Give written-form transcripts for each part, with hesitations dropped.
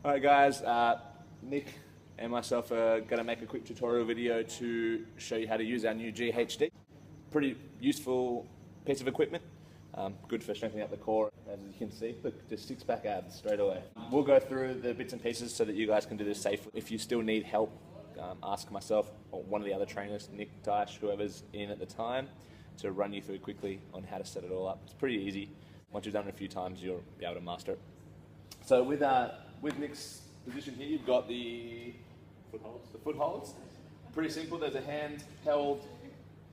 Alright guys, Nick and myself are going to make a quick tutorial video to show you how to use our new GHD. Pretty useful piece of equipment, good for strengthening up the core. As you can see, look, just six-pack abs straight away. We'll go through the bits and pieces so that you guys can do this safely. If you still need help, ask myself or one of the other trainers, Nick, Dash, whoever's in at the time, to run you through quickly on how to set it all up. It's pretty easy. Once you've done it a few times, you'll be able to master it. So with Nick's position here, you've got the footholds. Pretty simple. There's a hand-held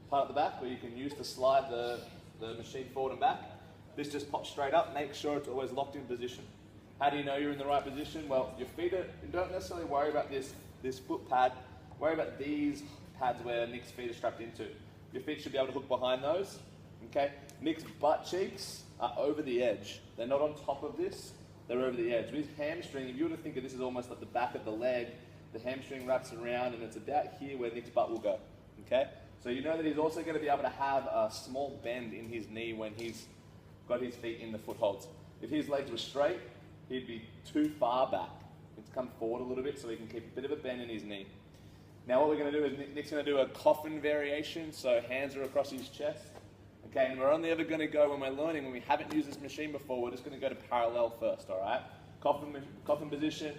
part at the back where you can use to slide the machine forward and back. This just pops straight up. Make sure it's always locked in position. How do you know you're in the right position? Well, your feet you don't necessarily worry about this foot pad. Worry about these pads where Nick's feet are strapped into. Your feet should be able to hook behind those. Okay. Nick's butt cheeks are over the edge. They're not on top of this. They're over the edge. With his hamstring, if you were to think of this as almost like the back of the leg, the hamstring wraps around and it's about here where Nick's butt will go. Okay? So you know that he's also going to be able to have a small bend in his knee when he's got his feet in the footholds. If his legs were straight, he'd be too far back. It's come forward a little bit so he can keep a bit of a bend in his knee. Now what we're going to do is Nick's going to do a coffin variation, so hands are across his chest. Okay, and we're only ever going to go when we're learning, when we haven't used this machine before, we're just going to go to parallel first, all right? Coffin position,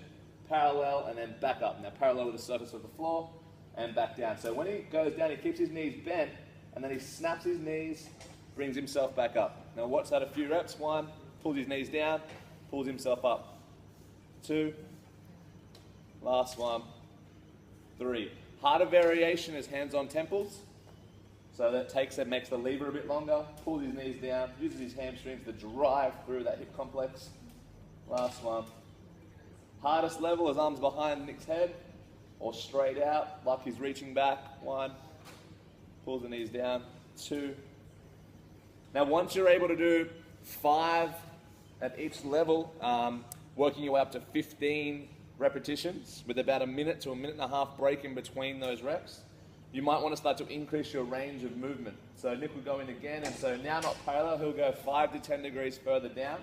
parallel, and then back up. Now parallel with the surface of the floor, and back down. So when he goes down, he keeps his knees bent, and then he snaps his knees, brings himself back up. Now watch that a few reps. 1, pulls his knees down, pulls himself up. 2, last one, 3. Harder variation is hands on temples. So that makes the lever a bit longer, pulls his knees down, uses his hamstrings to drive through that hip complex. Last one. Hardest level is arms behind Nick's head or straight out like he's reaching back. 1, pulls the knees down. 2. Now once you're able to do 5 at each level, working your way up to 15 repetitions with about a minute to a minute and a half break in between those reps, you might want to start to increase your range of movement. So Nick will go in again, and so now not parallel, he'll go 5 to 10 degrees further down.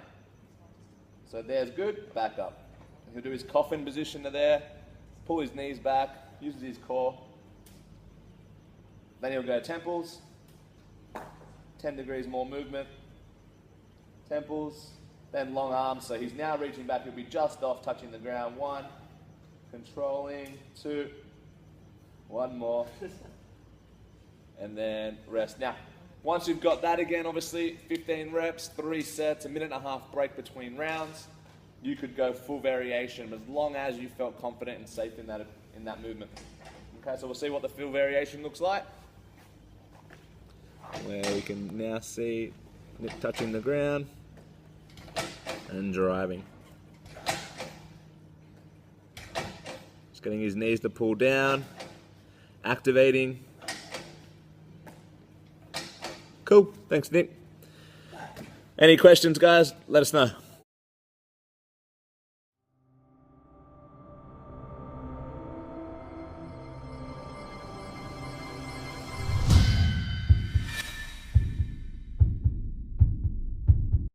So there's good, back up. He'll do his coffin position to there, pull his knees back, uses his core. Then he'll go temples, 10 degrees more movement, temples, then long arms. So he's now reaching back, he'll be just off touching the ground. 1, controlling, 2, 1 more, and then rest. Now, once you've got that again, obviously, 15 reps, 3 sets, a minute and a half break between rounds, you could go full variation as long as you felt confident and safe in that movement. Okay, so we'll see what the full variation looks like. Where we can now see Nick touching the ground and driving. Just getting his knees to pull down. Activating. Cool. Thanks, Nick. Any questions, guys? Let us know.